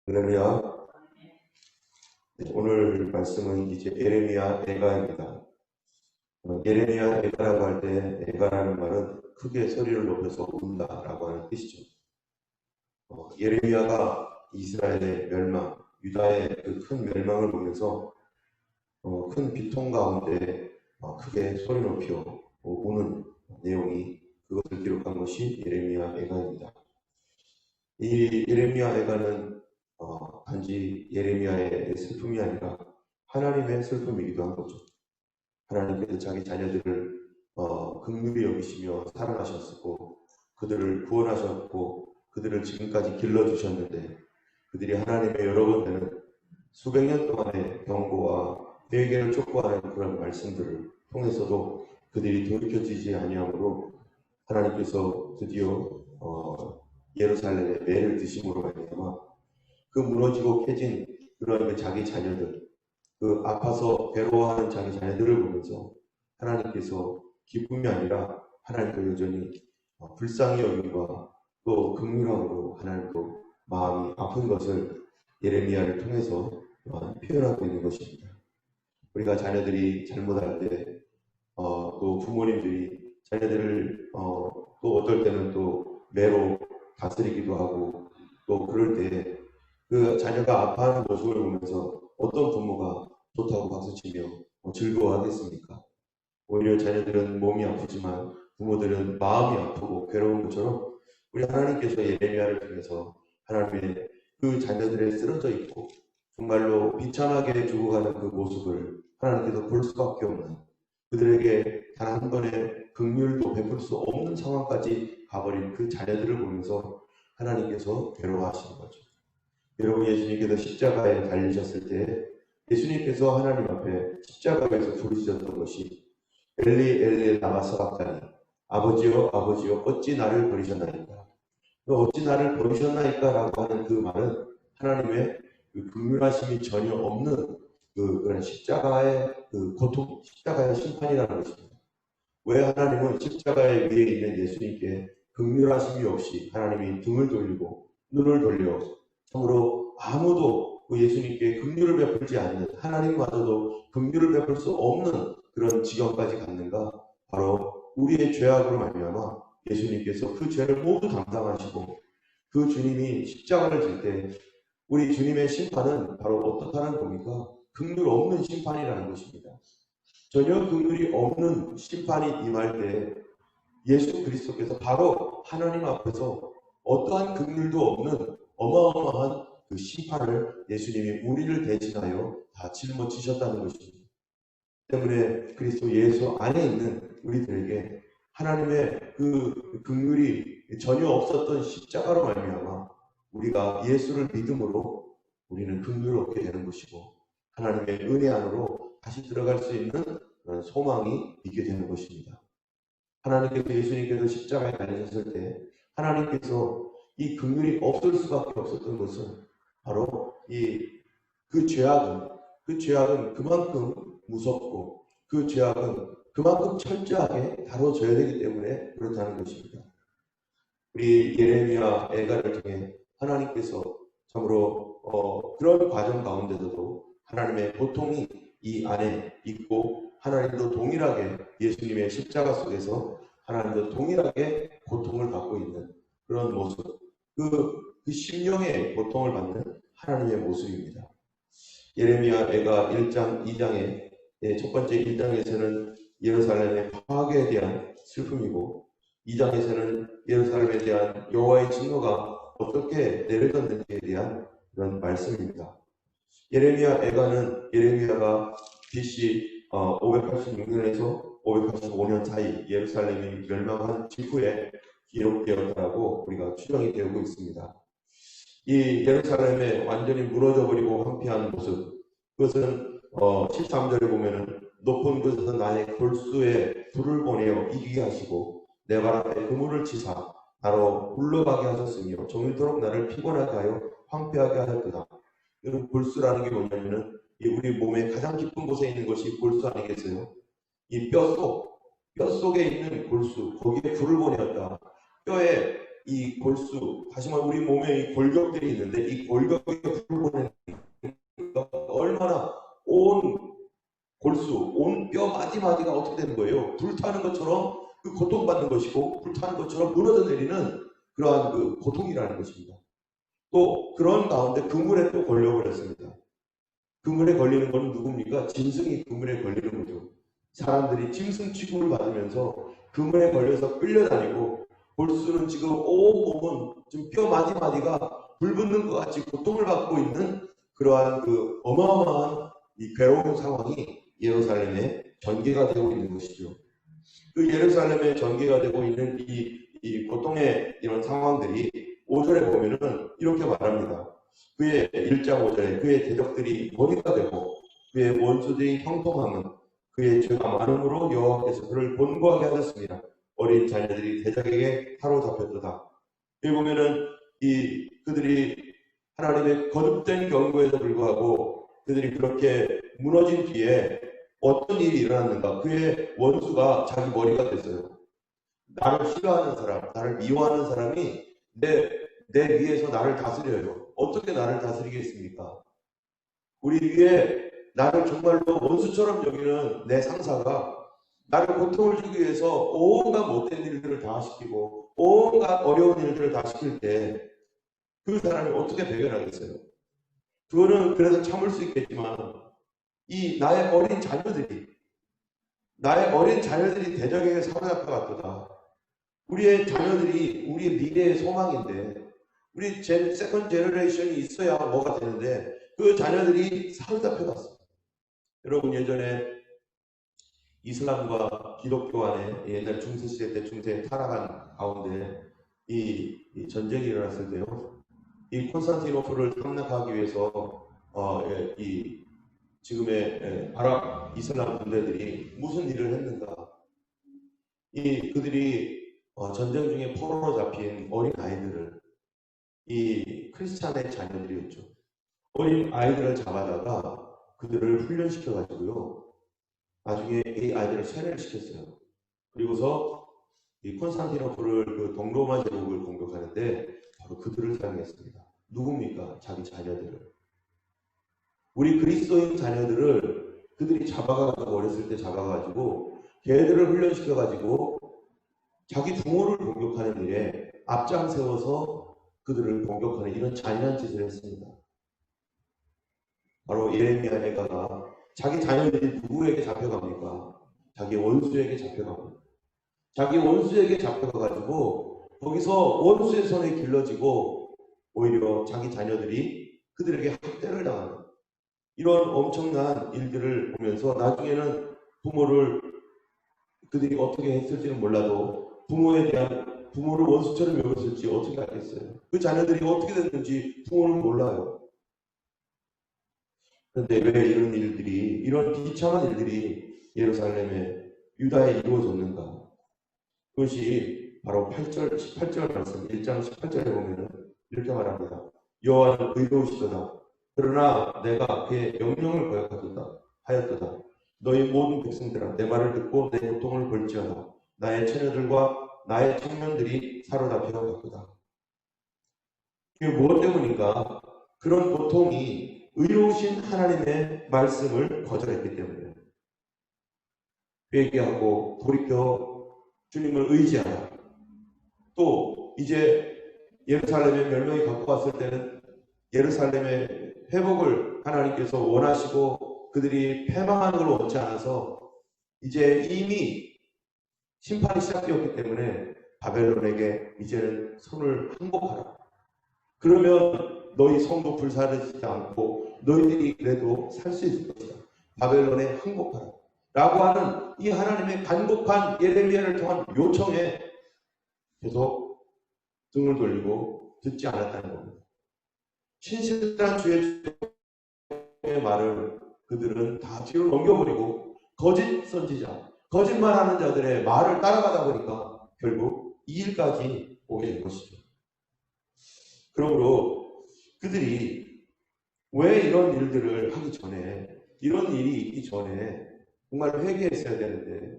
할렐루야. 네, 오늘 말씀은 이제 예레미야 애가입니다. 예레미야 애가라고 할 때 애가라는 말은 크게 소리를 높여서 운다라고 하는 뜻이죠. 예레미야가 이스라엘의 멸망, 유다의 그 큰 멸망을 보면서 큰 비통 가운데 크게 소리 높여 우는 내용이 그것을 기록한 것이 예레미야 애가입니다. 이 예레미야 애가는 단지 예레미야의 슬픔이 아니라 하나님의 슬픔이기도 한 거죠. 하나님께서 자기 자녀들을 긍휼히 여기시며 사랑하셨고 그들을 구원하셨고 그들을 지금까지 길러주셨는데 그들이 하나님의 여러 번 되는 수백 년 동안의 경고와 회개를 촉구하는 그런 말씀들을 통해서도 그들이 돌이켜지지 아니하므로 하나님께서 드디어 예루살렘의 매를 드심으로 말미암아 그 무너지고 깨진 그런 자기 자녀들, 그 아파서 괴로워하는 자기 자녀들을 보면서 하나님께서 기쁨이 아니라 하나님께 여전히 불쌍히 여김과 또 긍휼함으로 하나님도 마음이 아픈 것을 예레미야를 통해서 표현하고 있는 것입니다. 우리가 자녀들이 잘못할 때 또 부모님들이 자녀들을 또 어떨 때는 또 매로 다스리기도 하고 또 그럴 때 그 자녀가 아파하는 모습을 보면서 어떤 부모가 좋다고 박수치며 즐거워하겠습니까? 오히려 자녀들은 몸이 아프지만 부모들은 마음이 아프고 괴로운 것처럼 우리 하나님께서 예레미야를 통해서 하나님의 그 자녀들의 쓰러져 있고 정말로 비참하게 죽어가는 그 모습을 하나님께서 볼 수밖에 없는 그들에게 단 한 번의 긍휼도 베풀 수 없는 상황까지 가버린 그 자녀들을 보면서 하나님께서 괴로워하시는 거죠. 여러분, 예수님께서 십자가에 달리셨을 때 예수님께서 하나님 앞에 십자가에서 부르짖었던 것이 엘리 엘리 라마 사박다니, 아버지여 아버지여 어찌 나를 버리셨나이까, 어찌 나를 버리셨나이까 라고 하는 그 말은 하나님의 그 긍휼하심이 전혀 없는 그런 십자가의 그 고통, 십자가의 심판이라는 것입니다. 왜 하나님은 십자가에 위에 있는 예수님께 긍휼하심이 없이 하나님이 등을 돌리고 눈을 돌려 참으로 아무도 예수님께 긍휼을 베풀지 않는 하나님마저도 긍휼을 베풀 수 없는 그런 지경까지 갔는가? 바로 우리의 죄악으로 말미암아 예수님께서 그 죄를 모두 담당하시고 그 주님이 십자가를 질 때 우리 주님의 심판은 바로 어떻다는 겁니까? 긍휼 없는 심판이라는 것입니다. 전혀 긍휼이 없는 심판이 임할 때 예수 그리스도께서 바로 하나님 앞에서 어떠한 긍휼도 없는 어마어마한 그 심판을 예수님이 우리를 대신하여 다 짊어지셨다는 것입니다. 때문에 그리스도 예수 안에 있는 우리들에게 하나님의 그 긍휼이 전혀 없었던 십자가로 말미암아 우리가 예수를 믿음으로 우리는 긍휼을 얻게 되는 것이고 하나님의 은혜 안으로 다시 들어갈 수 있는 그런 소망이 있게 되는 것입니다. 하나님께서 예수님께서 십자가에 달리셨을 때 하나님께서 이 긍휼이 없을 수밖에 없었던 것은 바로 그 죄악은 그만큼 무섭고 그 죄악은 그만큼 철저하게 다뤄져야 되기 때문에 그렇다는 것입니다. 우리 예레미야 애가를 통해 하나님께서 참으로 그런 과정 가운데서도 하나님의 고통이 이 안에 있고 하나님도 동일하게 예수님의 십자가 속에서 하나님도 동일하게 고통을 받고 있는 그런 모습, 그 심령의 고통을 받는 하나님의 모습입니다. 예레미야 애가 1장, 2장의 첫 번째 1장에서는 예루살렘의 파괴에 대한 슬픔이고 2장에서는 예루살렘에 대한 여호와의 진노가 어떻게 내려졌는지에 대한 그런 말씀입니다. 예레미야 애가는 예레미야가 BC 586년에서 585년 사이 예루살렘이 멸망한 직후에 기록되었다고 우리가 추정이 되고 있습니다. 이 예루살렘에 완전히 무너져버리고 황폐한 모습, 그것은 13절에 보면은 높은 곳에서 나의 골수에 불을 보내어 이기게 하시고 내 발 앞에 그물을 치사 나로 굴러가게 하셨으며 종일토록 나를 피곤하게 하여 황폐하게 하셨도다. 여러분, 골수라는 게 뭐냐면은 우리 몸의 가장 깊은 곳에 있는 것이 골수 아니겠어요? 이 뼈 속에 있는 골수, 거기에 불을 보내었다. 뼈에 이 골수, 다시 말해 우리 몸에 이 골격들이 있는데 이 골격이 마디마디가 어떻게 되는 거예요? 불타는 것처럼 그 고통받는 것이고 불타는 것처럼 무너져 내리는 그러한 그 고통이라는 것입니다. 또 그런 가운데 그물에 또 걸려버렸습니다. 그물에 걸리는 것은 누굽니까? 짐승이 그물에 걸리는 거죠. 사람들이 짐승 취급을 받으면서 그물에 걸려서 끌려다니고 볼수는 지금 온몸은 지금 뼈 마디마디가 불붙는 것 같이 고통을 받고 있는 그러한 그 어마어마한 이 괴로운 상황이 예루살렘에 전개가 되고 있는 것이죠. 그 예루살렘에 전개가 되고 있는 이 고통의 이런 상황들이 5절에 보면은 이렇게 말합니다. 그의 1장 5절에 그의 대적들이 머리가 되고 그의 원수들이 형통함은 그의 죄가 많음으로 여호와께서 그를 곤고하게 하셨습니다. 어린 자녀들이 대적에게 사로잡혔도다. 여기 보면은 그들이 하나님의 거듭된 경고에도 불구하고 그들이 그렇게 무너진 뒤에 어떤 일이 일어났는가? 그의 원수가 자기 머리가 됐어요. 나를 싫어하는 사람, 나를 미워하는 사람이 내 위에서 나를 다스려요. 어떻게 나를 다스리겠습니까? 우리 위에 나를 정말로 원수처럼 여기는 내 상사가 나를 고통을 주기 위해서 온갖 못된 일들을 다 시키고 온갖 어려운 일들을 다 시킬 때 그 사람이 어떻게 배견하겠어요? 그거는 그래서 참을 수 있겠지만 이 나의 어린 자녀들이 대적에게 사로잡혀갔도다. 우리의 자녀들이 우리의 미래의 소망인데 우리 세컨 제너레이션이 있어야 뭐가 되는데 그 자녀들이 사로잡혀갔어요. 여러분 예전에 이슬람과 기독교 안에 옛날 중세시대 때 중세에 타락한 가운데 이 전쟁이 일어났을 때요. 이 콘스탄티노플을 함락하기 위해서 이 지금의 아랍 이슬람 군대들이 무슨 일을 했는가? 그들이 전쟁 중에 포로로 잡힌 어린 아이들을 이 크리스찬의 자녀들이었죠. 어린 아이들을 잡아다가 그들을 훈련시켜 가지고요. 나중에 이 아이들을 세뇌를 시켰어요. 그리고서 이 콘스탄티노플을 그 동로마 제국을 공격하는데 바로 그들을 사용했습니다. 누굽니까? 자기 자녀들을. 우리 그리스도인 자녀들을 그들이 잡아가지고 어렸을 때 잡아가지고 걔들을 훈련시켜가지고 자기 부모를 공격하는 일에 앞장 세워서 그들을 공격하는 이런 잔인한 짓을 했습니다. 바로 예레미야 내가가 자기 자녀들이 누구에게 잡혀갑니까? 자기 원수에게 잡혀갑니다. 자기 원수에게 잡혀가가지고 거기서 원수의 손에 길러지고 오히려 자기 자녀들이 그들에게 학대를 당하는 이런 엄청난 일들을 보면서 나중에는 부모를 그들이 어떻게 했을지는 몰라도 부모를 원수처럼 여겼을지 어떻게 알겠어요? 그 자녀들이 어떻게 됐는지 부모는 몰라요. 그런데 왜 이런 비참한 일들이 예루살렘에 유다에 이루어졌는가? 그것이 바로 8절, 18절 말씀, 1장 18절에 보면 이렇게 말합니다. 여호와는 의로우시도다. 그러나 내가 그의 명령을 거역하였도다. 너희 모든 백성들아 내 말을 듣고 내 고통을 볼지어다. 나의 처녀들과 나의 청년들이 사로잡혀 갔도다. 이게 무엇 때문인가? 그런 고통이 의로우신 하나님의 말씀을 거절했기 때문이에요. 회개하고 돌이켜 주님을 의지하라. 또 이제 예루살렘의 멸망이 갖고 왔을 때는 예루살렘의 회복을 하나님께서 원하시고 그들이 패망하는 걸 원치 않아서 이제 이미 심판이 시작되었기 때문에 바벨론에게 이제는 손을 항복하라. 그러면 너희 성도 불사르지 않고 너희들이 그래도 살 수 있을 것이다. 바벨론에 항복하라. 라고 하는 이 하나님의 간곡한 예레미야를 통한 요청에 계속 등을 돌리고 듣지 않았다는 겁니다. 신실한 주의 말을 그들은 다 뒤로 넘겨버리고 거짓 선지자, 거짓말하는 자들의 말을 따라가다 보니까 결국 이 일까지 오게 된 것이죠. 그러므로 그들이 왜 이런 일들을 하기 전에, 이런 일이 있기 전에 정말 회개했어야 되는데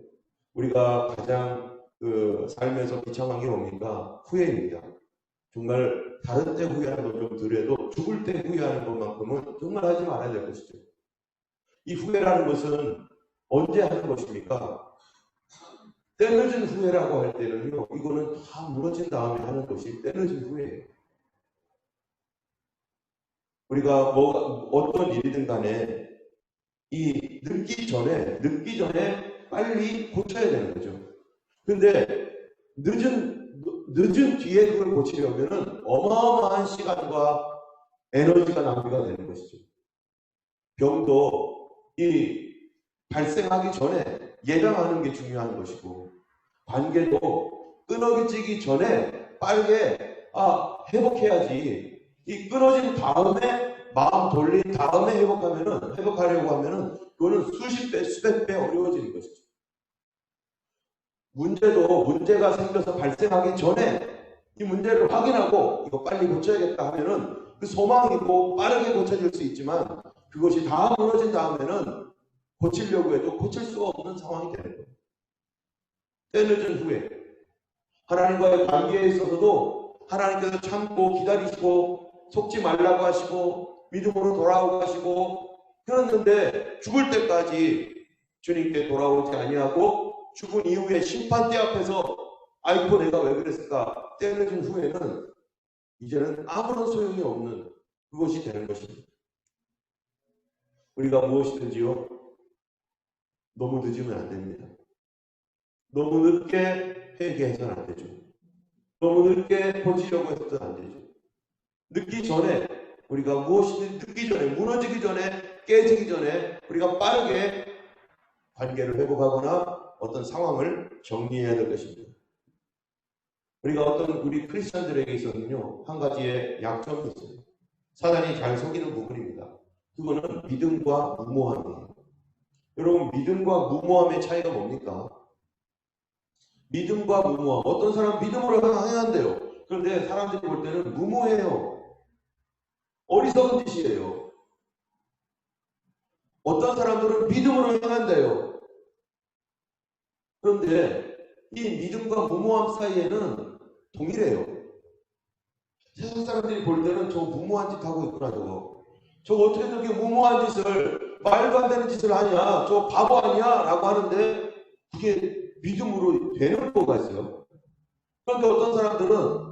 우리가 가장 삶에서 비참한 게 뭡니까? 후회입니다. 정말 다른 때 후회하는 건 좀 덜해도 죽을 때 후회하는 것만큼은 정말 하지 말아야 될 것이죠. 이 후회라는 것은 언제 하는 것입니까? 때늦은 후회라고 할 때는요, 이거는 다 무너진 다음에 하는 것이 때늦은 후회예요. 우리가 어떤 일이든 간에 늦기 전에 빨리 고쳐야 되는 거죠. 근데 늦은 뒤에 그걸 고치려면은 어마어마한 시간과 에너지가 낭비가 되는 것이죠. 병도 발생하기 전에 예방하는 게 중요한 것이고, 관계도 끊어지기 전에 빠르게 회복해야지. 끊어진 다음에 마음 돌린 다음에 회복하려고 하면은 그거는 수십 배, 수백 배 어려워지는 것이죠. 문제가 생겨서 발생하기 전에 이 문제를 확인하고 이거 빨리 고쳐야겠다 하면은 그 소망이고 빠르게 고쳐질 수 있지만, 그것이 다 무너진 다음에는 고치려고 해도 고칠 수가 없는 상황이 되는 거예요. 때늦은 후에 하나님과의 관계에 있어서도 하나님께서 참고 기다리시고 속지 말라고 하시고 믿음으로 돌아오고 하시고, 그랬는데 죽을 때까지 주님께 돌아오지 아니하고 죽은 이후에 심판대 앞에서 아이고 내가 왜 그랬을까, 때늦은 후에는 이제는 아무런 소용이 없는 그것이 되는 것입니다. 우리가 무엇이든지요, 너무 늦으면 안 됩니다. 너무 늦게 회개해서는 안 되죠. 너무 늦게 고치려고 해서는 안 되죠. 늦기 전에, 우리가 무엇이든 늦기 전에, 무너지기 전에, 깨지기 전에 우리가 빠르게 관계를 회복하거나 어떤 상황을 정리해야 될 것입니다. 우리 크리스천들에게 있어서는요, 한 가지의 약점이 있어요. 사단이 잘 속이는 부분입니다. 그거는 믿음과 무모함이에요. 여러분, 믿음과 무모함의 차이가 뭡니까? 믿음과 무모함. 어떤 사람은 믿음으로 행한대요. 그런데 사람들이 볼 때는 무모해요. 어리석은 짓이에요. 어떤 사람들은 믿음으로 행한대요. 그런데 이 믿음과 무모함 사이에는 동일해요. 세상 사람들이 볼 때는 저 무모한 짓 하고 있구나, 저거 어떻게 저렇게 무모한 짓을, 말도 안 되는 짓을 하냐, 저 바보 아니야 라고 하는데 그게 믿음으로 되는 거가 있어요. 그런데 어떤 사람들은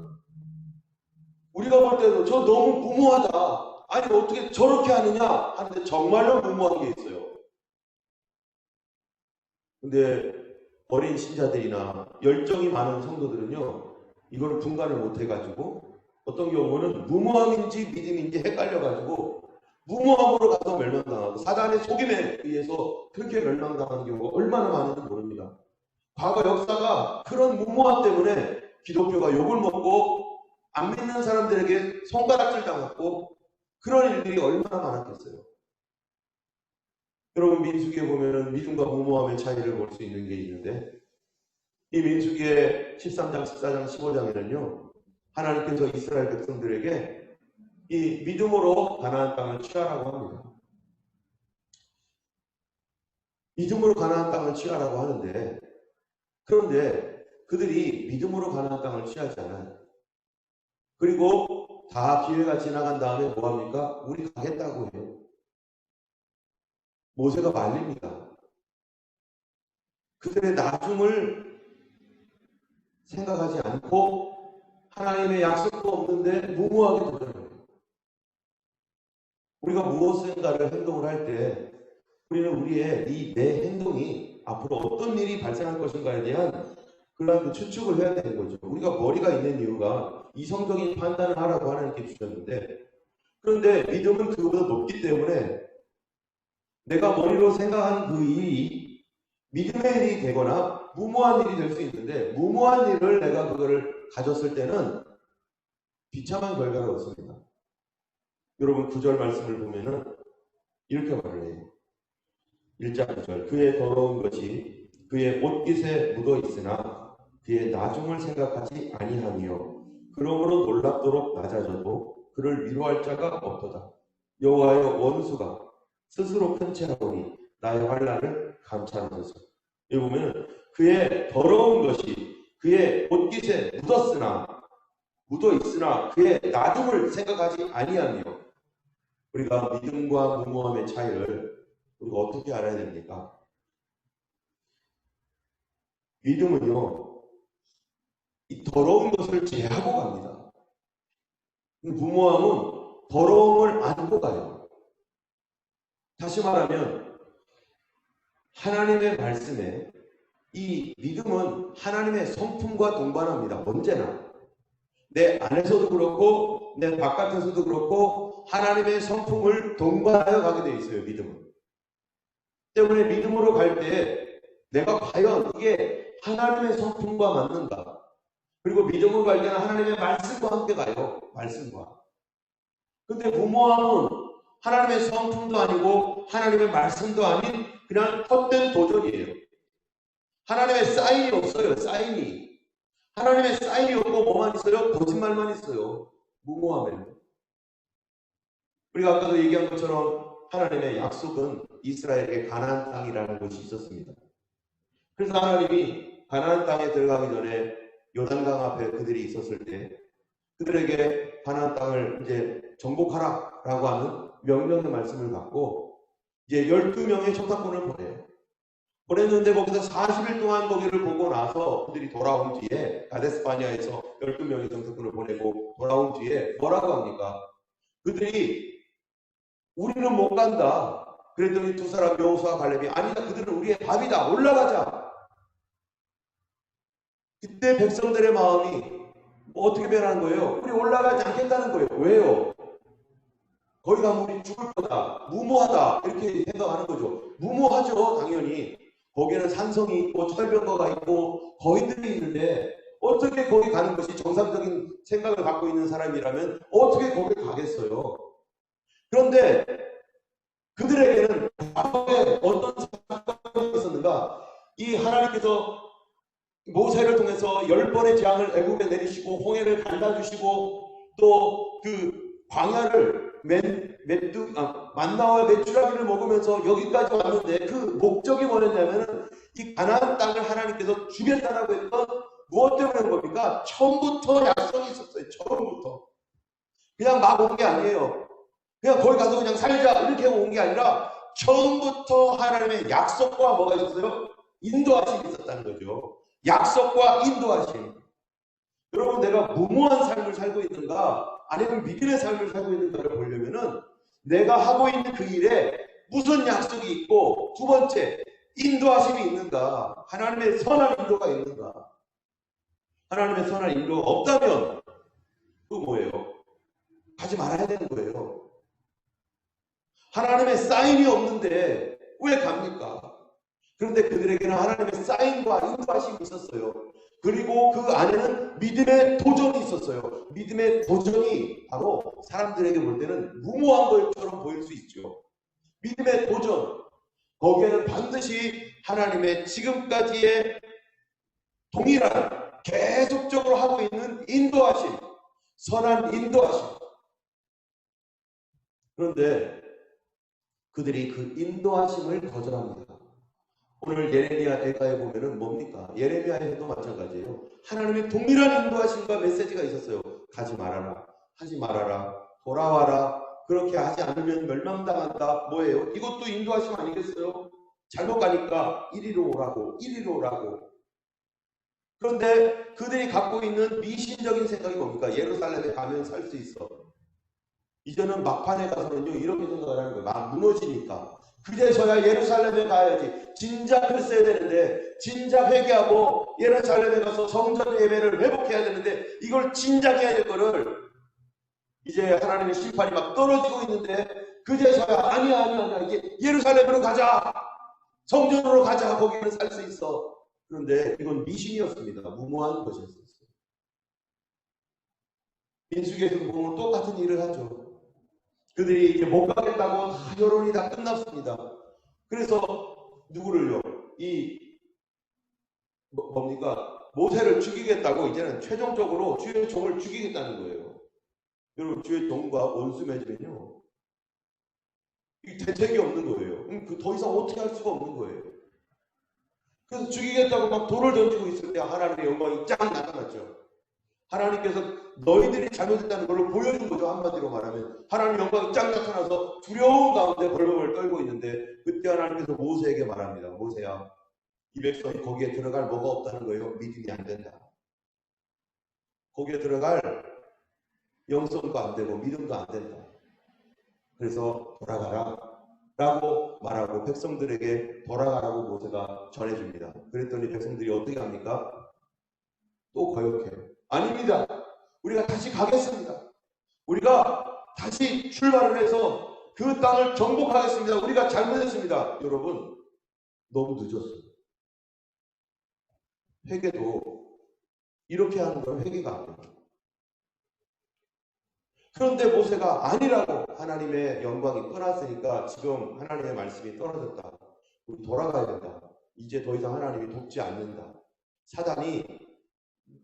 우리가 볼 때도 저 너무 무모하다, 아니 어떻게 저렇게 하느냐 하는데 정말로 무모한 게 있어요. 근데 어린 신자들이나 열정이 많은 성도들은요, 이걸 분간을 못 해가지고 어떤 경우는 무모함인지 믿음인지 헷갈려가지고 무모함으로 가서 멸망당하고 사단의 속임에 의해서 그렇게 멸망당하는 경우가 얼마나 많은지 모릅니다. 과거 역사가 그런 무모함 때문에 기독교가 욕을 먹고 안 믿는 사람들에게 손가락질 당했고, 그런 일들이 얼마나 많았겠어요. 여러분, 민수기에 보면은 믿음과 무모함의 차이를 볼 수 있는 게 있는데, 이 민수기의 13장, 14장, 15장에는요, 하나님께서 이스라엘 백성들에게 이 믿음으로 가나안 땅을 취하라고 합니다. 믿음으로 가나안 땅을 취하라고 하는데, 그런데 그들이 믿음으로 가나안 땅을 취하지 않아요. 그리고 다 기회가 지나간 다음에 뭐합니까? 우리 가겠다고 해요. 모세가 말립니다. 그들의 나중을 생각하지 않고 하나님의 약속도 없는데 무모하게 도전해요. 우리가 무엇인가를 행동을 할 때 우리는 우리의 내 행동이 앞으로 어떤 일이 발생할 것인가에 대한 그런 추측을 해야 되는 거죠. 우리가 머리가 있는 이유가 이성적인 판단을 하라고 하나님께 주셨는데, 그런데 믿음은 그보다 높기 때문에 내가 머리로 생각하는 그 일이 믿음의 일이 되거나 무모한 일이 될 수 있는데, 무모한 일을 내가 그거를 가졌을 때는 비참한 결과가 없습니다. 여러분, 9절 말씀을 보면은 이렇게 말을 해요. 1장 9절. 그의 더러운 것이 그의 옷깃에 묻어 있으나 그의 나중을 생각하지 아니하며 그러므로 놀랍도록 낮아져도 그를 위로할 자가 없도다. 여호와의 원수가 스스로 큰 채하오니 나의 환난을 감찰하소서. 여기 보면 그의 더러운 것이 그의 옷깃에 묻어 있으나 그의 나중을 생각하지 아니하며, 우리가 믿음과 무모함의 차이를 우리가 어떻게 알아야 됩니까? 믿음은요, 이 더러운 것을 제하고 갑니다. 무모함은 더러움을 안고 가요. 다시 말하면 하나님의 말씀에 이 믿음은 하나님의 성품과 동반합니다. 언제나. 내 안에서도 그렇고 내 바깥에서도 그렇고 하나님의 성품을 동반하여 가게 되어 있어요. 믿음은. 때문에 믿음으로 갈 때 내가 과연 이게 하나님의 성품과 맞는가? 그리고 믿음으로 갈 때는 하나님의 말씀과 함께 가요. 말씀과. 근데 무모함은 하나님의 성품도 아니고 하나님의 말씀도 아닌 그냥 헛된 도전이에요. 하나님의 사인이 없어요. 사인이. 하나님의 사인이 없고 뭐만 있어요? 거짓말만 있어요. 무모함에는. 우리가 아까도 얘기한 것처럼 하나님의 약속은 이스라엘에게 가나안 땅이라는 것이 있었습니다. 그래서 하나님이 가나안 땅에 들어가기 전에 요단강 앞에 그들이 있었을 때 그들에게 가나안 땅을 이제 정복하라라고 하는 명령의 말씀을 받고 이제 12명의 청사꾼을 보내요. 보냈는데 거기서 40일 동안 거기를 보고 나서 그들이 돌아온 뒤에 가데스바니아에서 12명의 청사꾼을 보내고 돌아온 뒤에 뭐라고 합니까? 그들이 우리는 못 간다. 그랬더니 두 사람 여호수아와 갈렙이 아니다. 그들은 우리의 밥이다. 올라가자. 그때 백성들의 마음이 어떻게 변하는 거예요? 우리 올라가지 않겠다는 거예요. 왜요? 거기 가면 우리 죽을 거다. 무모하다. 이렇게 생각하는 거죠. 무모하죠. 당연히. 거기에는 산성이 있고 철벽거가 있고 거인들이 있는데 어떻게 거기 가는 것이 정상적인 생각을 갖고 있는 사람이라면 어떻게 거기 가겠어요? 그런데 그들에게는 과거에 어떤 사건이 있었는가? 이 하나님께서 모세를 통해서 10번의 재앙을 애굽에 내리시고 홍해를 갈라주시고 또 그 광야를 만나와 메추라기를 먹으면서 여기까지 왔는데 그 목적이 뭐였냐면 이 가나안 땅을 하나님께서 주겠다라고 했던 무엇 때문에 온 겁니까? 처음부터 약속이 있었어요. 처음부터. 그냥 막 온 게 아니에요. 그냥 거기 가서 그냥 살자 이렇게 온 게 아니라 처음부터 하나님의 약속과 뭐가 있었어요? 인도하심이 있었다는 거죠. 약속과 인도하심. 여러분 내가 무모한 삶을 살고 있는가 아니면 믿음의 삶을 살고 있는가를 보려면은 내가 하고 있는 그 일에 무슨 약속이 있고 두 번째 인도하심이 있는가 하나님의 선한 인도가 있는가 하나님의 선한 인도가 없다면 또 뭐예요? 가지 말아야 되는 거예요. 하나님의 사인이 없는데 왜 갑니까? 그런데 그들에게는 하나님의 사인과 인도하심이 있었어요. 그리고 그 안에는 믿음의 도전이 있었어요. 믿음의 도전이 바로 사람들에게 볼 때는 무모한 것처럼 보일 수 있죠. 믿음의 도전. 거기에는 반드시 하나님의 지금까지의 동일한 계속적으로 하고 있는 인도하심, 선한 인도하심. 그런데 그들이 그 인도하심을 거절합니다. 오늘 예레미야 대가에 보면은 뭡니까? 예레미야에도 마찬가지예요. 하나님의 동일한 인도하심과 메시지가 있었어요. 가지 말아라. 하지 말아라. 돌아와라. 그렇게 하지 않으면 멸망당한다. 뭐예요? 이것도 인도하심 아니겠어요? 잘못 가니까 이리로 오라고. 이리로 오라고. 그런데 그들이 갖고 있는 미신적인 생각이 뭡니까? 예루살렘에 가면 살 수 있어. 이제는 막판에 가서는요 이렇게 생각을 하는 거예요. 막 무너지니까. 그제서야 예루살렘에 가야지. 진작 했어야 되는데 진작 회개하고 예루살렘에 가서 성전 예배를 회복해야 되는데 이걸 진작 해야 될 거를 이제 하나님의 심판이 막 떨어지고 있는데 그제서야 아니야 이제 예루살렘으로 가자. 성전으로 가자. 거기는 살 수 있어. 그런데 이건 미신이었습니다. 무모한 것이었어요. 민수기에서 보면 똑같은 일을 하죠. 그들이 이제 못 가겠다고 다 여론이 다 끝났습니다. 그래서 누구를요? 뭡니까? 모세를 죽이겠다고 이제는 최종적으로 주의 종을 죽이겠다는 거예요. 여러분 주의 종과 원수 맺으면요 이 대책이 없는 거예요. 그 더 이상 어떻게 할 수가 없는 거예요. 그래서 죽이겠다고 막 돌을 던지고 있을 때 하나님의 영광이 쫙 나타났죠. 하나님께서 너희들이 잘못했다는 걸로 보여준 거죠. 한마디로 말하면 하나님의 영광이 쫙 나타나서 두려운 가운데 벌벌 떨고 있는데 그때 하나님께서 모세에게 말합니다. 모세야 이 백성이 거기에 들어갈 뭐가 없다는 거예요. 믿음이 안 된다. 거기에 들어갈 영성도 안 되고 믿음도 안 된다. 그래서 돌아가라 라고 말하고 백성들에게 돌아가라고 모세가 전해줍니다. 그랬더니 백성들이 어떻게 합니까? 또 거역해요. 아닙니다. 우리가 다시 가겠습니다. 우리가 다시 출발을 해서 그 땅을 정복하겠습니다. 우리가 잘못했습니다. 여러분, 너무 늦었어요. 회개도 이렇게 하는 건 회개가 아니에요. 그런데 모세가 아니라고, 하나님의 영광이 떠났으니까 지금 하나님의 말씀이 떨어졌다. 우리 돌아가야 된다. 이제 더 이상 하나님이 돕지 않는다. 사단이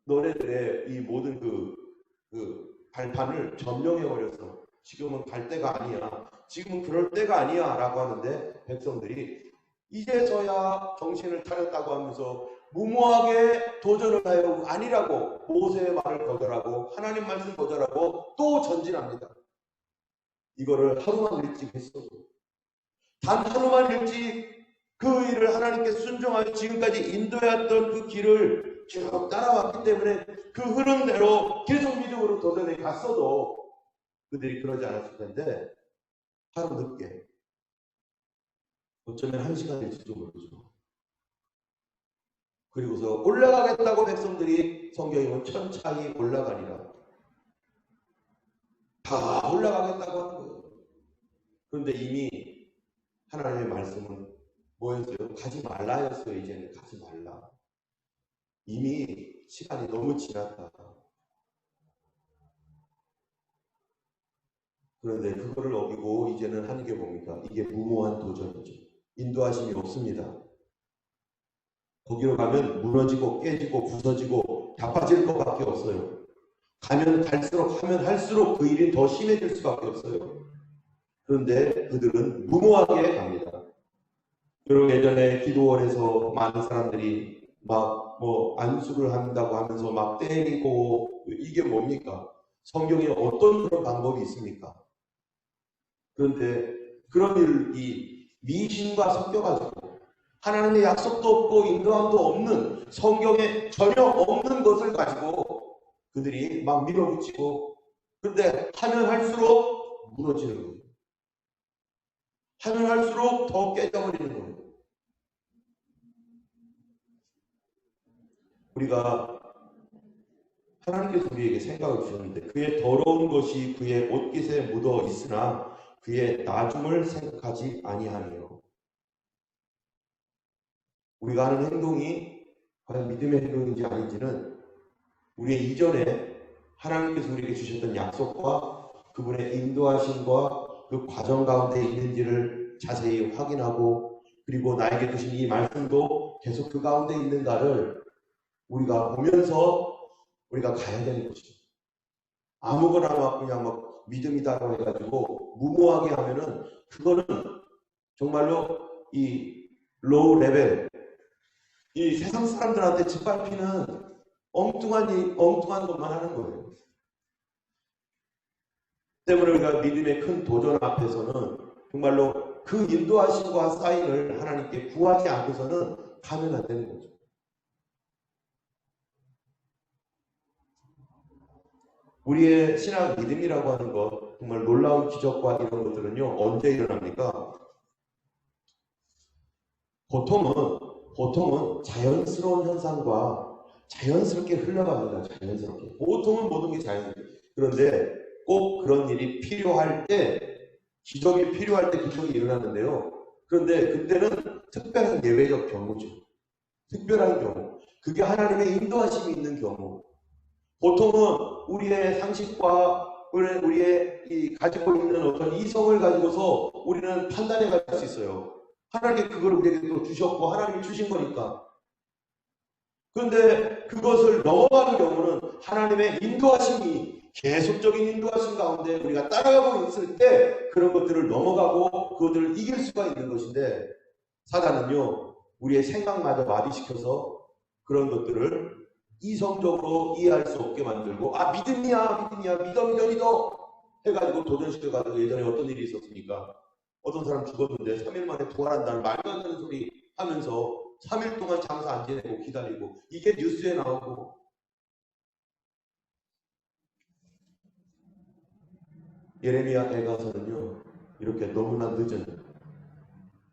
너네들의 이 모든 그 발판을 점령해버렸어. 지금은 갈 때가 아니야. 지금은 그럴 때가 아니야 라고 하는데 백성들이 이제서야 정신을 차렸다고 하면서 무모하게 도전을 하여 아니라고 모세의 말을 거절하고 하나님 말씀 거절하고 또 전진합니다. 이거를 하루만 일찍 했어도, 단 하루만 일찍 그 일을 하나님께 순종하여 지금까지 인도해왔던 그 길을 쭉 따라왔기 때문에 그 흐름대로 계속 믿음으로 도전해 갔어도 그들이 그러지 않았을 텐데 하루 늦게, 어쩌면 1시간일지도 모르죠. 그리고서 올라가겠다고 백성들이, 성경에 보면 천천히 올라가리라. 다 올라가겠다고 하는 거예요. 그런데 이미 하나님의 말씀은 뭐였어요? 가지 말라였어요. 이제는 가지 말라. 이미 시간이 너무 지났다. 그런데 그거를 어기고 이제는 하는 게 뭡니까? 이게 무모한 도전이죠. 인도하심이 없습니다. 거기로 가면 무너지고 깨지고 부서지고 자빠질 것밖에 없어요. 가면 갈수록, 하면 할수록 그 일이 더 심해질 수밖에 없어요. 그런데 그들은 무모하게 갑니다. 여러분, 예전에 기도원에서 많은 사람들이 막 안수를 한다고 하면서 막 때리고, 이게 뭡니까? 성경에 어떤 그런 방법이 있습니까? 그런데 그런 일이 미신과 섞여가지고 하나님의 약속도 없고 인도함도 없는, 성경에 전혀 없는 것을 가지고 그들이 막 밀어붙이고, 그런데 하면 할수록 무너지는 거예요. 하면 할수록 더 깨져버리는 거예요. 우리가 하나님께서 우리에게 생각을 주셨는데 그의 더러운 것이 그의 옷깃에 묻어 있으나 그의 나중을 생각하지 아니하며, 우리가 하는 행동이 과연 믿음의 행동인지 아닌지는 우리의 이전에 하나님께서 우리에게 주셨던 약속과 그분의 인도하심과 그 과정 가운데 있는지를 자세히 확인하고, 그리고 나에게 주신 이 말씀도 계속 그 가운데 있는가를 우리가 보면서 우리가 가야 되는 것이죠. 아무거나 막 그냥 막 믿음이다라고 해가지고 무모하게 하면은 그거는 정말로 이 로우 레벨, 이 세상 사람들한테 짓밟히는 엉뚱한 것만 하는 거예요. 때문에 우리가 믿음의 큰 도전 앞에서는 정말로 그 인도하심과 사인을 하나님께 구하지 않고서는 가면 안 되는 거죠. 우리의 신앙 믿음이라고 하는 것, 정말 놀라운 기적과 이런 것들은요, 언제 일어납니까? 보통은 자연스러운 현상과 자연스럽게 흘러갑니다. 자연스럽게. 보통은 모든 게 자연스럽게. 그런데 꼭 그런 일이 필요할 때, 기적이 필요할 때 기적이 일어났는데요. 그런데 그때는 특별한 예외적 경우죠. 특별한 경우. 그게 하나님의 인도하심이 있는 경우. 보통은 우리의 상식과 우리의 이 가지고 있는 어떤 이성을 가지고서 우리는 판단해 갈 수 있어요. 하나님이 그걸 우리에게 또 주셨고 하나님이 주신 거니까. 그런데 그것을 넘어가는 경우는 하나님의 인도하심이, 계속적인 인도하심 가운데 우리가 따라가고 있을 때 그런 것들을 넘어가고 그것들을 이길 수가 있는 것인데, 사단은요, 우리의 생각마저 마비시켜서 그런 것들을 이성적으로 이해할 수 없게 만들고, 믿음이야 믿어 해가지고 도전시켜가지고, 예전에 어떤 일이 있었습니까? 어떤 사람 죽었는데 3일 만에 부활한다는 말도 안 되는 소리 하면서 3일 동안 장사 안 지내고 기다리고 이게 뉴스에 나오고 예레미야 애가서는요 이렇게 너무나 늦은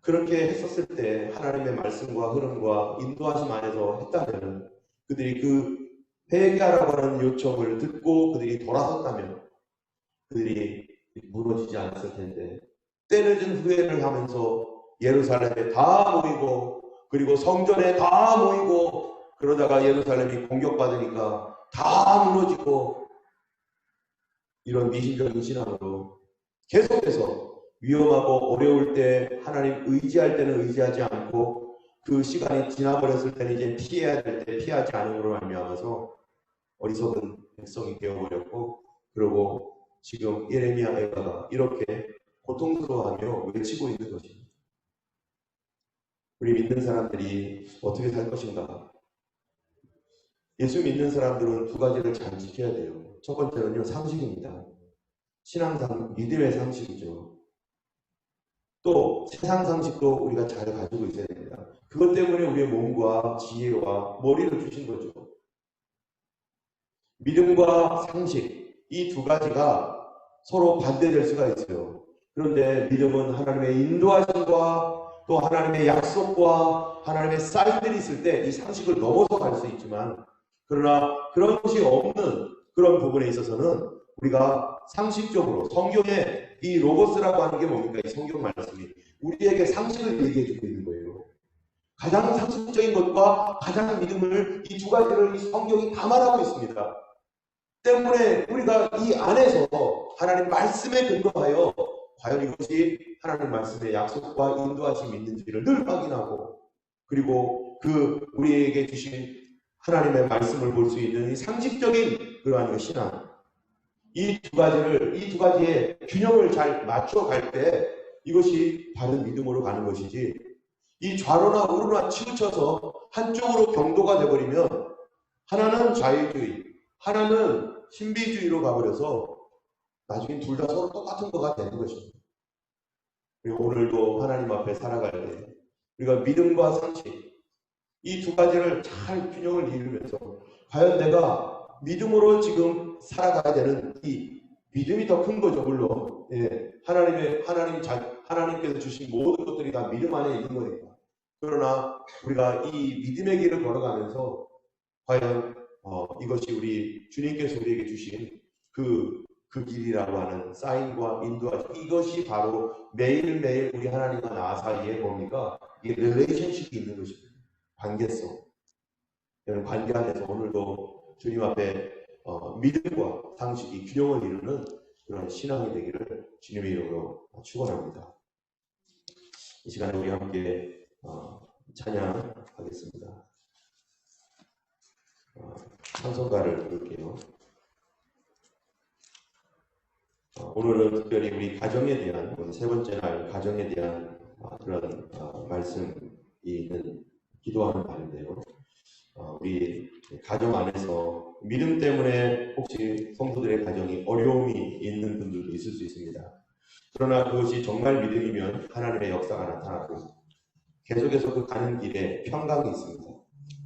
그렇게 했었을 때 하나님의 말씀과 흐름과 인도하심 안에서 했다면 그들이 그 회개하라고 하는 요청을 듣고 그들이 돌아섰다면 그들이 무너지지 않았을 텐데 때늦은 후회를 하면서 예루살렘에 다 모이고 그리고 성전에 다 모이고 그러다가 예루살렘이 공격받으니까 다 무너지고 이런 미신적인 신앙으로 계속해서 위험하고 어려울 때 하나님 의지할 때는 의지하지 않고 그 시간이 지나버렸을 때는 이제 피해야 될 때 피하지 않음으로 말미암아서 어리석은 백성이 되어버렸고 그리고 지금 예레미야 애가가 이렇게 고통스러워하며 외치고 있는 것입니다. 우리 믿는 사람들이 어떻게 살 것인가? 예수 믿는 사람들은 두 가지를 잘 지켜야 돼요. 첫 번째는요, 상식입니다. 신앙상, 믿음의 상식이죠. 또 세상 상식도 우리가 잘 가지고 있어야 됩니다. 그것 때문에 우리의 몸과 지혜와 머리를 주신 거죠. 믿음과 상식, 이 두 가지가 서로 반대될 수가 있어요. 그런데 믿음은 하나님의 인도하심과 또 하나님의 약속과 하나님의 사인들이 있을 때 이 상식을 넘어서 갈 수 있지만 그러나 그런 것이 없는 그런 부분에 있어서는 우리가 상식적으로 성경의 이 로고스라고 하는 게 뭡니까? 이 성경 말씀이 우리에게 상식을 얘기해주고 있는 거예요. 가장 상식적인 것과 가장 믿음을 이 두 가지를 이 성경이 감안하고 있습니다. 때문에 우리가 이 안에서 하나님 말씀에 근거하여 과연 이것이 하나님 말씀의 약속과 인도하심이 있는지를 늘 확인하고 그리고 그 우리에게 주신 하나님의 말씀을 볼 수 있는 이 상식적인 그러한 신앙 이 두 가지의 균형을 잘 맞춰갈 때 이것이 바른 믿음으로 가는 것이지 이 좌로나 우로나 치우쳐서 한쪽으로 경도가 되어버리면 하나는 자유주의 하나는 신비주의로 가버려서 나중에 둘 다 서로 똑같은 거가 되는 것입니다. 그리고 오늘도 하나님 앞에 살아갈 때 우리가 믿음과 상식 이 두 가지를 잘 균형을 이루면서 과연 내가 믿음으로 지금 살아가야 되는 이 믿음이 더 큰 거죠. 물론 하나님께서 주신 모든 것들이 다 믿음 안에 있는 거니까. 그러나 우리가 이 믿음의 길을 걸어가면서 과연 이것이 우리 주님께서 우리에게 주신 그 길이라고 하는 사인과 인도하심 이것이 바로 매일매일 우리 하나님과 나 사이에 뭡니까? 이 릴레이션십이 있는 것입니다. 관계성. 이런 관계 안에서 오늘도 주님 앞에 믿음과 상식이 균형을 이루는 그런 신앙이 되기를 주님의 이름으로 축원합니다. 이 시간에 우리 함께 찬양하겠습니다. 찬송가를 부를게요. 오늘은 특별히 우리 가정에 대한 오늘 세 번째 날 가정에 대한 그런 말씀이 있는 기도하는 날인데요. 우리 가정 안에서 믿음 때문에 혹시 성도들의 가정이 어려움이 있는 분들도 있을 수 있습니다. 그러나 그것이 정말 믿음이면 하나님의 역사가 나타나고 계속해서 그 가는 길에 평강이 있습니다.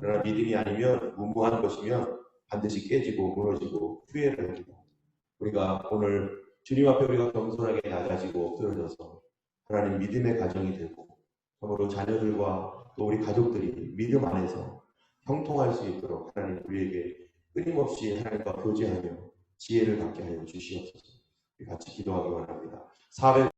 그러나 믿음이 아니면 무모한 것이면 반드시 깨지고 무너지고 후회를 합니다. 우리가 오늘 주님 앞에 우리가 겸손하게 낮아지고 엎드려져서 하나님 믿음의 가정이 되고 참으로 자녀들과 또 우리 가족들이 믿음 안에서 형통할 수 있도록 하나님 우리에게 끊임없이 하나님과 교제하며 지혜를 갖게 하여 주시옵소서. 같이 기도하기 원합니다.